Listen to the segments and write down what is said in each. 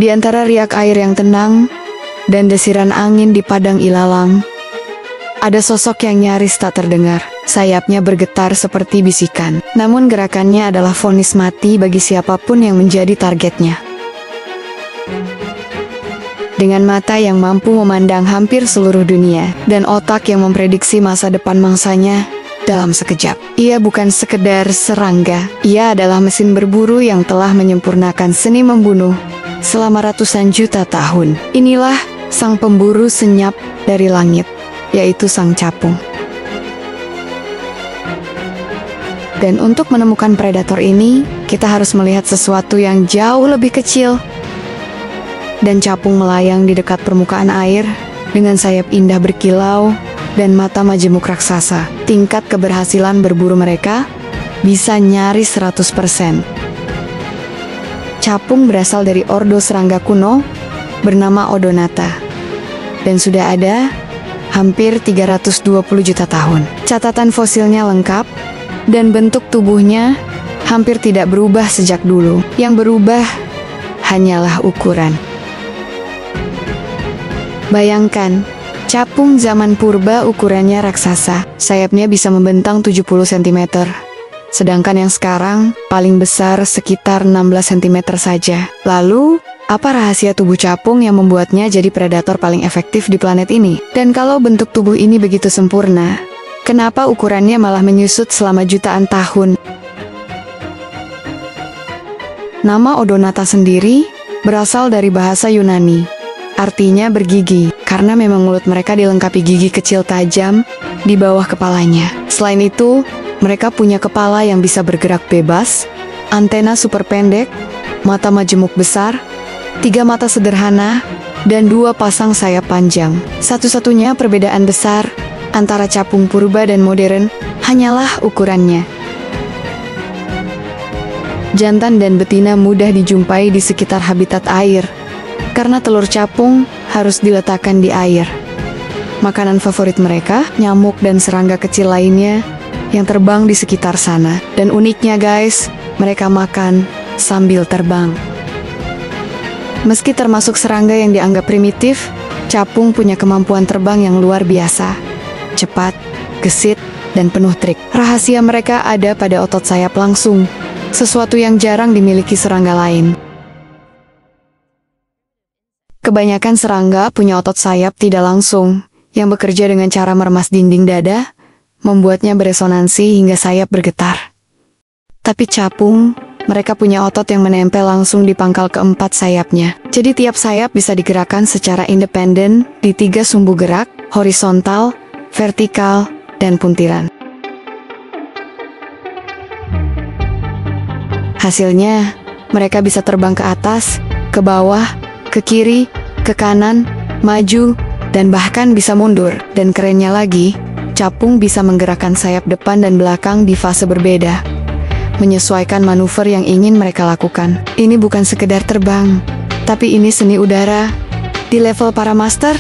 Di antara riak air yang tenang dan desiran angin di padang ilalang, ada sosok yang nyaris tak terdengar. Sayapnya bergetar seperti bisikan, namun gerakannya adalah vonis mati bagi siapapun yang menjadi targetnya. Dengan mata yang mampu memandang hampir seluruh dunia, dan otak yang memprediksi masa depan mangsanya dalam sekejap. Ia bukan sekedar serangga, ia adalah mesin berburu yang telah menyempurnakan seni membunuh selama ratusan juta tahun. Inilah sang pemburu senyap dari langit, yaitu sang capung. Dan untuk menemukan predator ini, kita harus melihat sesuatu yang jauh lebih kecil. Dan capung melayang di dekat permukaan air, dengan sayap indah berkilau, dan mata majemuk raksasa. Tingkat keberhasilan berburu mereka bisa nyaris 100%. Capung berasal dari ordo serangga kuno, bernama Odonata. Dan sudah ada hampir 320 juta tahun. Catatan fosilnya lengkap, dan bentuk tubuhnya hampir tidak berubah sejak dulu. Yang berubah hanyalah ukuran. Bayangkan, capung zaman purba ukurannya raksasa, sayapnya bisa membentang 70 cm. Sedangkan yang sekarang paling besar sekitar 16 cm saja. Lalu, apa rahasia tubuh capung yang membuatnya jadi predator paling efektif di planet ini? Dan kalau bentuk tubuh ini begitu sempurna, kenapa ukurannya malah menyusut selama jutaan tahun? Nama Odonata sendiri berasal dari bahasa Yunani. Artinya bergigi, karena memang mulut mereka dilengkapi gigi kecil tajam di bawah kepalanya. Selain itu, mereka punya kepala yang bisa bergerak bebas, antena super pendek, mata majemuk besar, 3 mata sederhana, dan 2 pasang sayap panjang. Satu-satunya perbedaan besar antara capung purba dan modern hanyalah ukurannya. Jantan dan betina mudah dijumpai di sekitar habitat air, karena telur capung harus diletakkan di air. Makanan favorit mereka, nyamuk dan serangga kecil lainnya yang terbang di sekitar sana. Dan uniknya guys, mereka makan sambil terbang. Meski termasuk serangga yang dianggap primitif, capung punya kemampuan terbang yang luar biasa. Cepat, gesit, dan penuh trik. Rahasia mereka ada pada otot sayap langsung, sesuatu yang jarang dimiliki serangga lain. Kebanyakan serangga punya otot sayap tidak langsung, yang bekerja dengan cara meremas dinding dada, membuatnya beresonansi hingga sayap bergetar. Tapi capung, mereka punya otot yang menempel langsung di pangkal keempat sayapnya. Jadi tiap sayap bisa digerakkan secara independen di 3 sumbu gerak, horizontal, vertikal, dan puntiran. Hasilnya, mereka bisa terbang ke atas, ke bawah, ke kiri, ke kanan, maju, dan bahkan bisa mundur. Dan kerennya lagi, capung bisa menggerakkan sayap depan dan belakang di fase berbeda, menyesuaikan manuver yang ingin mereka lakukan. Ini bukan sekedar terbang, tapi ini seni udara di level para master.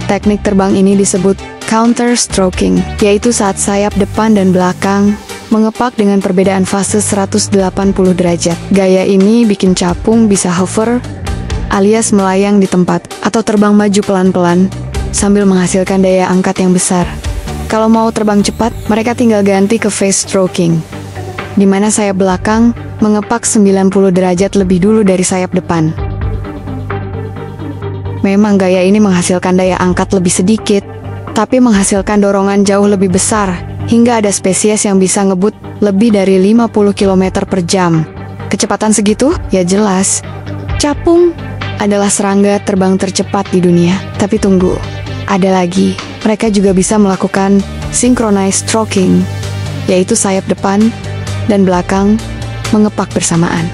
Teknik terbang ini disebut counter stroking, yaitu saat sayap depan dan belakang mengepak dengan perbedaan fase 180 derajat. Gaya ini bikin capung bisa hover, alias melayang di tempat, atau terbang maju pelan-pelan, sambil menghasilkan daya angkat yang besar. Kalau mau terbang cepat, mereka tinggal ganti ke phase stroking, di mana sayap belakang mengepak 90 derajat lebih dulu dari sayap depan. Memang gaya ini menghasilkan daya angkat lebih sedikit, tapi menghasilkan dorongan jauh lebih besar, hingga ada spesies yang bisa ngebut lebih dari 50 km per jam. Kecepatan segitu? Ya jelas, capung adalah serangga terbang tercepat di dunia. Tapi tunggu, ada lagi. Mereka juga bisa melakukan synchronized stroking, yaitu sayap depan dan belakang mengepak bersamaan.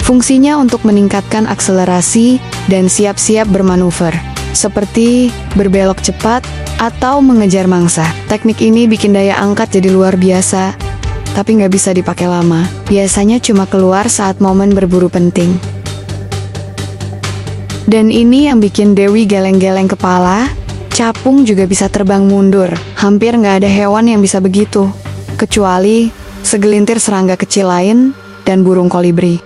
Fungsinya untuk meningkatkan akselerasi dan siap-siap bermanuver, seperti berbelok cepat atau mengejar mangsa. Teknik ini bikin daya angkat jadi luar biasa, tapi nggak bisa dipakai lama. Biasanya cuma keluar saat momen berburu penting. Dan ini yang bikin Dewi geleng-geleng kepala. Capung juga bisa terbang mundur. Hampir nggak ada hewan yang bisa begitu, kecuali segelintir serangga kecil lain dan burung kolibri.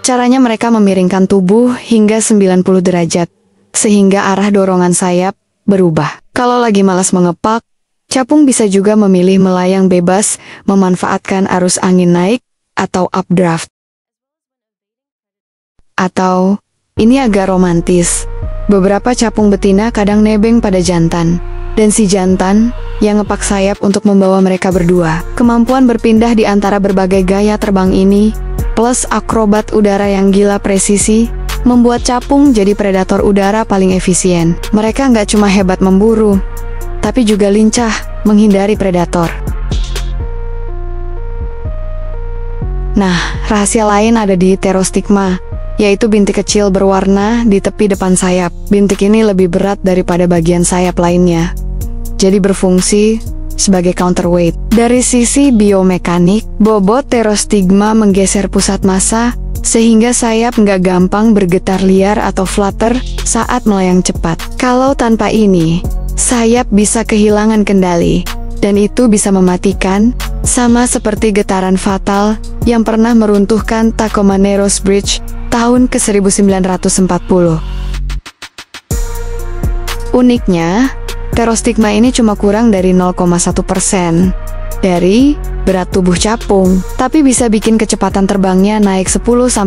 Caranya mereka memiringkan tubuh hingga 90 derajat, sehingga arah dorongan sayap berubah. Kalau lagi malas mengepak, capung bisa juga memilih melayang bebas memanfaatkan arus angin naik atau updraft. Atau, ini agak romantis, beberapa capung betina kadang nebeng pada jantan, dan si jantan yang ngepak sayap untuk membawa mereka berdua. Kemampuan berpindah di antara berbagai gaya terbang ini, plus akrobat udara yang gila presisi, membuat capung jadi predator udara paling efisien. Mereka nggak cuma hebat memburu, tapi juga lincah menghindari predator. Nah, rahasia lain ada di pterostigma, yaitu bintik kecil berwarna di tepi depan sayap. Bintik ini lebih berat daripada bagian sayap lainnya, jadi berfungsi sebagai counterweight. Dari sisi biomekanik, bobot pterostigma menggeser pusat massa, sehingga sayap nggak gampang bergetar liar atau flutter saat melayang cepat. Kalau tanpa ini, sayap bisa kehilangan kendali, dan itu bisa mematikan, sama seperti getaran fatal yang pernah meruntuhkan Tacoma Narrows Bridge tahun ke-1940. Uniknya, pterostigma ini cuma kurang dari 0,1% dari berat tubuh capung, tapi bisa bikin kecepatan terbangnya naik 10-25%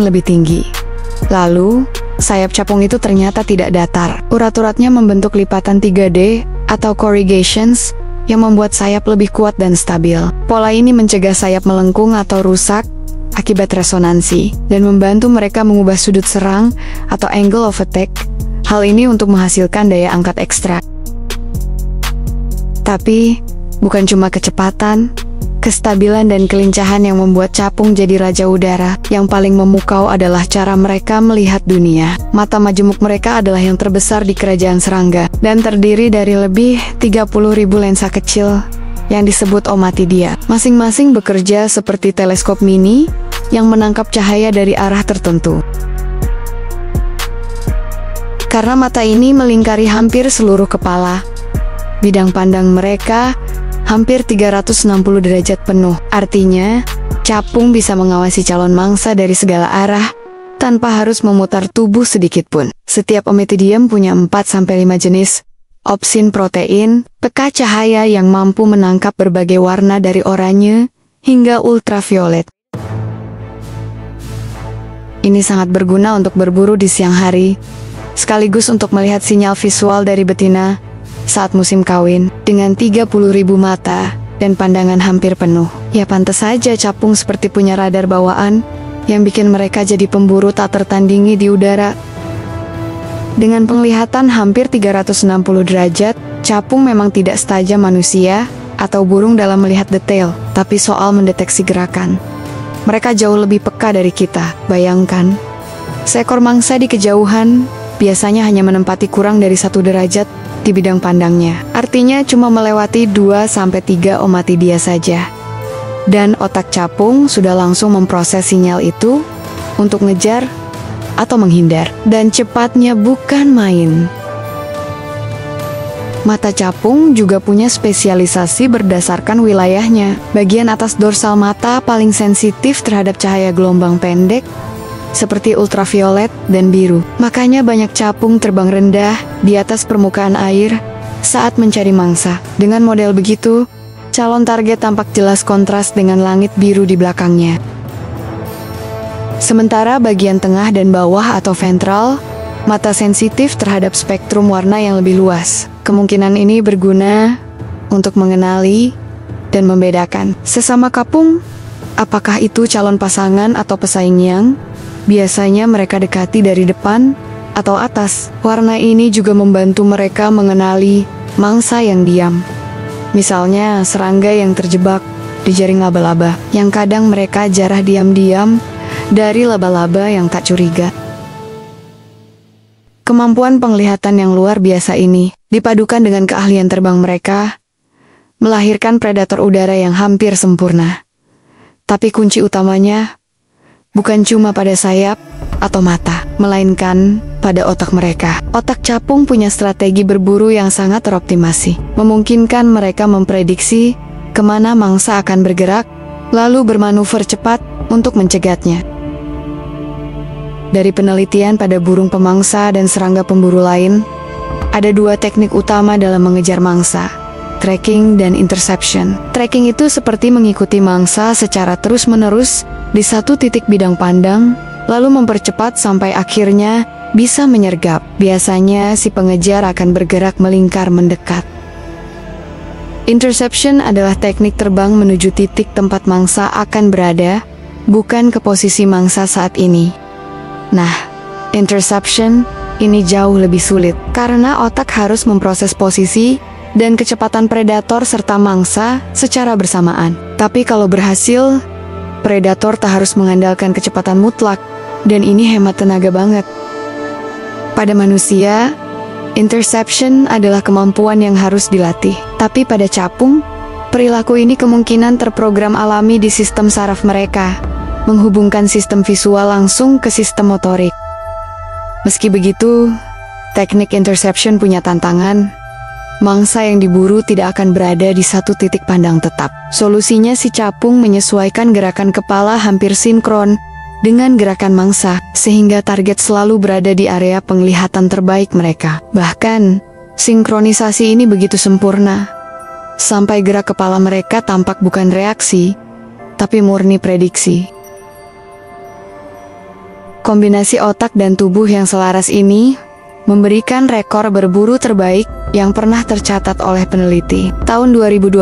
lebih tinggi. Lalu, sayap capung itu ternyata tidak datar. Urat-uratnya membentuk lipatan 3D atau corrugations yang membuat sayap lebih kuat dan stabil. Pola ini mencegah sayap melengkung atau rusak akibat resonansi, dan membantu mereka mengubah sudut serang atau angle of attack. Hal ini untuk menghasilkan daya angkat ekstra. Tapi, bukan cuma kecepatan, kestabilan dan kelincahan yang membuat capung jadi raja udara. Yang paling memukau adalah cara mereka melihat dunia. Mata majemuk mereka adalah yang terbesar di kerajaan serangga, dan terdiri dari lebih 30.000 lensa kecil yang disebut ommatidia. Masing-masing bekerja seperti teleskop mini yang menangkap cahaya dari arah tertentu. Karena mata ini melingkari hampir seluruh kepala, bidang pandang mereka hampir 360 derajat penuh. Artinya, capung bisa mengawasi calon mangsa dari segala arah tanpa harus memutar tubuh sedikit pun. Setiap ommatidium punya 4-5 jenis opsin protein, peka cahaya yang mampu menangkap berbagai warna dari oranye hingga ultraviolet. Ini sangat berguna untuk berburu di siang hari, sekaligus untuk melihat sinyal visual dari betina saat musim kawin. Dengan 30.000 mata dan pandangan hampir penuh, ya pantas saja capung seperti punya radar bawaan yang bikin mereka jadi pemburu tak tertandingi di udara. Dengan penglihatan hampir 360 derajat, capung memang tidak setajam manusia atau burung dalam melihat detail, tapi soal mendeteksi gerakan, mereka jauh lebih peka dari kita. Bayangkan, seekor mangsa di kejauhan biasanya hanya menempati kurang dari 1 derajat di bidang pandangnya. Artinya cuma melewati 2-3 ommatidia saja. Dan otak capung sudah langsung memproses sinyal itu untuk ngejar atau menghindar. Dan cepatnya bukan main. Mata capung juga punya spesialisasi berdasarkan wilayahnya. Bagian atas dorsal mata paling sensitif terhadap cahaya gelombang pendek, seperti ultraviolet dan biru. Makanya banyak capung terbang rendah di atas permukaan air saat mencari mangsa. Dengan model begitu, calon target tampak jelas kontras dengan langit biru di belakangnya. Sementara bagian tengah dan bawah atau ventral, mata sensitif terhadap spektrum warna yang lebih luas. Kemungkinan ini berguna untuk mengenali dan membedakan sesama capung, apakah itu calon pasangan atau pesaing yang biasanya mereka dekati dari depan atau atas. Warna ini juga membantu mereka mengenali mangsa yang diam. Misalnya serangga yang terjebak di jaring laba-laba, yang kadang mereka jarah diam-diam dari laba-laba yang tak curiga. Kemampuan penglihatan yang luar biasa ini, dipadukan dengan keahlian terbang mereka, melahirkan predator udara yang hampir sempurna. Tapi kunci utamanya bukan cuma pada sayap atau mata, melainkan pada otak mereka. Otak capung punya strategi berburu yang sangat teroptimasi, memungkinkan mereka memprediksi kemana mangsa akan bergerak lalu bermanuver cepat untuk mencegatnya. Dari penelitian pada burung pemangsa dan serangga pemburu lain, ada dua teknik utama dalam mengejar mangsa: tracking dan interception. Tracking itu seperti mengikuti mangsa secara terus-menerus di satu titik bidang pandang, lalu mempercepat sampai akhirnya bisa menyergap. Biasanya si pengejar akan bergerak melingkar mendekat. Interception adalah teknik terbang menuju titik tempat mangsa akan berada, bukan ke posisi mangsa saat ini. Nah, interception ini jauh lebih sulit, karena otak harus memproses posisi dan kecepatan predator serta mangsa secara bersamaan. Tapi kalau berhasil, predator tak harus mengandalkan kecepatan mutlak, dan ini hemat tenaga banget. Pada manusia, interception adalah kemampuan yang harus dilatih. Tapi pada capung, perilaku ini kemungkinan terprogram alami di sistem saraf mereka, menghubungkan sistem visual langsung ke sistem motorik. Meski begitu, teknik interception punya tantangan. Mangsa yang diburu tidak akan berada di satu titik pandang tetap. Solusinya si capung menyesuaikan gerakan kepala hampir sinkron dengan gerakan mangsa, sehingga target selalu berada di area penglihatan terbaik mereka. Bahkan, sinkronisasi ini begitu sempurna, sampai gerak kepala mereka tampak bukan reaksi, tapi murni prediksi. Kombinasi otak dan tubuh yang selaras ini memberikan rekor berburu terbaik yang pernah tercatat oleh peneliti. Tahun 2012,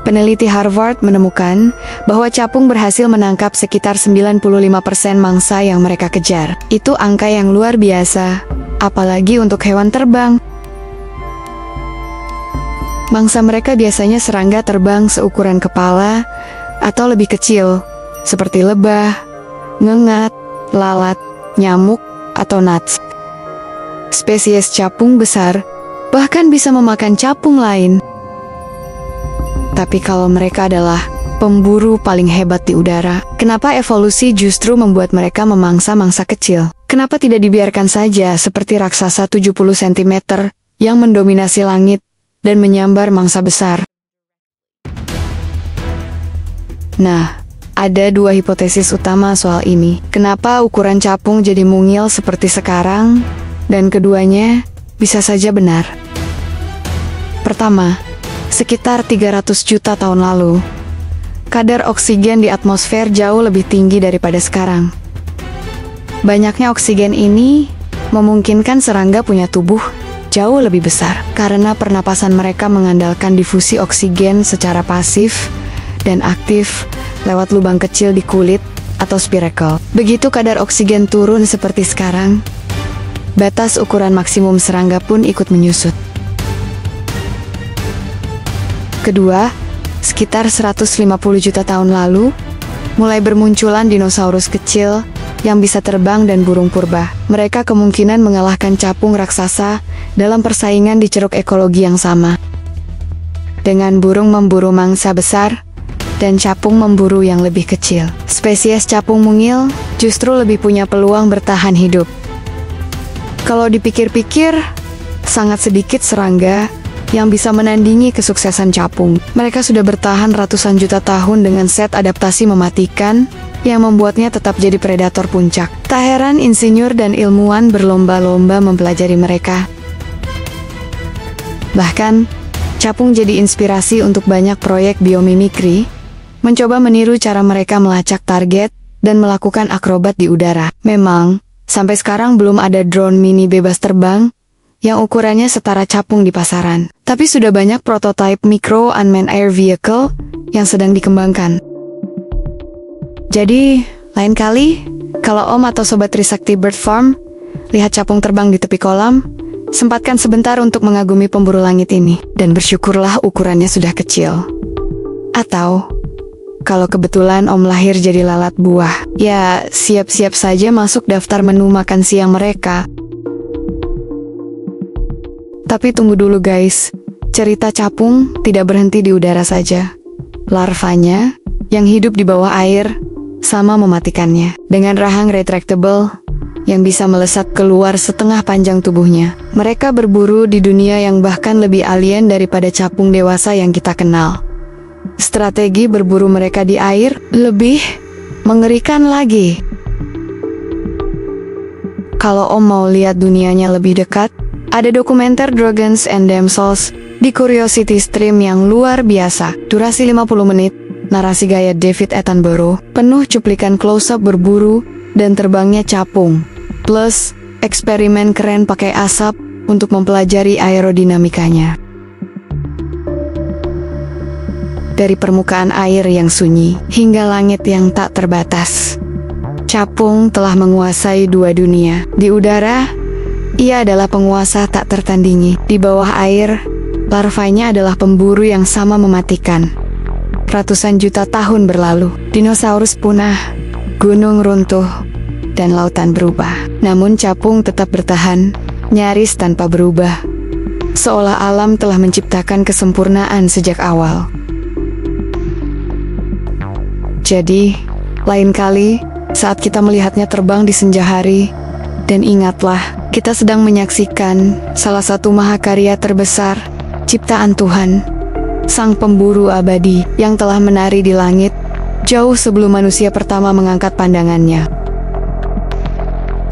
peneliti Harvard menemukan bahwa capung berhasil menangkap sekitar 95% mangsa yang mereka kejar. Itu angka yang luar biasa, apalagi untuk hewan terbang. Mangsa mereka biasanya serangga terbang seukuran kepala atau lebih kecil, seperti lebah, ngengat, lalat, nyamuk, atau nats. Spesies capung besar bahkan bisa memakan capung lain. Tapi kalau mereka adalah pemburu paling hebat di udara, kenapa evolusi justru membuat mereka memangsa mangsa kecil? Kenapa tidak dibiarkan saja seperti raksasa 70 cm yang mendominasi langit dan menyambar mangsa besar? Nah, ada dua hipotesis utama soal ini. Kenapa ukuran capung jadi mungil seperti sekarang, dan keduanya bisa saja benar. Pertama, sekitar 300 juta tahun lalu, kadar oksigen di atmosfer jauh lebih tinggi daripada sekarang. Banyaknya oksigen ini memungkinkan serangga punya tubuh jauh lebih besar, karena pernapasan mereka mengandalkan difusi oksigen secara pasif dan aktif lewat lubang kecil di kulit atau spiracle. Begitu kadar oksigen turun seperti sekarang, batas ukuran maksimum serangga pun ikut menyusut. Kedua, sekitar 150 juta tahun lalu, mulai bermunculan dinosaurus kecil yang bisa terbang dan burung purba. Mereka kemungkinan mengalahkan capung raksasa dalam persaingan di ceruk ekologi yang sama. Dengan burung memburu mangsa besar, dan capung memburu yang lebih kecil. Spesies capung mungil justru lebih punya peluang bertahan hidup. Kalau dipikir-pikir, sangat sedikit serangga yang bisa menandingi kesuksesan capung. Mereka sudah bertahan ratusan juta tahun dengan set adaptasi mematikan yang membuatnya tetap jadi predator puncak. Tak heran insinyur dan ilmuwan berlomba-lomba mempelajari mereka. Bahkan, capung jadi inspirasi untuk banyak proyek biomimikri, mencoba meniru cara mereka melacak target dan melakukan akrobat di udara. Memang, sampai sekarang belum ada drone mini bebas terbang yang ukurannya setara capung di pasaran. Tapi sudah banyak prototipe micro unmanned air vehicle yang sedang dikembangkan. Jadi, lain kali, kalau Om atau Sobat Trisakti Bird Farm lihat capung terbang di tepi kolam, sempatkan sebentar untuk mengagumi pemburu langit ini, dan bersyukurlah ukurannya sudah kecil. Atau, kalau kebetulan Om lahir jadi lalat buah, ya siap-siap saja masuk daftar menu makan siang mereka. Tapi tunggu dulu guys, cerita capung tidak berhenti di udara saja. Larvanya, yang hidup di bawah air, sama mematikannya. Dengan rahang retractable, yang bisa melesat keluar setengah panjang tubuhnya. Mereka berburu di dunia yang bahkan lebih alien daripada capung dewasa yang kita kenal. Strategi berburu mereka di air lebih mengerikan lagi. Kalau Om mau lihat dunianya lebih dekat, ada dokumenter Dragons and Damsels di Curiosity Stream yang luar biasa. Durasi 50 menit, narasi gaya David Attenborough, penuh cuplikan close-up berburu dan terbangnya capung. Plus, eksperimen keren pakai asap untuk mempelajari aerodinamikanya. Dari permukaan air yang sunyi hingga langit yang tak terbatas, capung telah menguasai dua dunia. Di udara, ia adalah penguasa tak tertandingi. Di bawah air, larvanya adalah pemburu yang sama mematikan. Ratusan juta tahun berlalu, dinosaurus punah, gunung runtuh, dan lautan berubah. Namun capung tetap bertahan, nyaris tanpa berubah. Seolah alam telah menciptakan kesempurnaan sejak awal. Jadi, lain kali saat kita melihatnya terbang di senja hari, dan ingatlah, kita sedang menyaksikan salah satu mahakarya terbesar, ciptaan Tuhan, sang pemburu abadi yang telah menari di langit, jauh sebelum manusia pertama mengangkat pandangannya.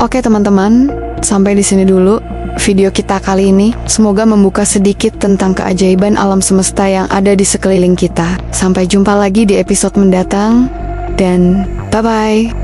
Oke teman-teman, sampai di sini dulu video kita kali ini. Semoga membuka sedikit tentang keajaiban alam semesta yang ada di sekeliling kita. Sampai jumpa lagi di episode mendatang, dan bye-bye.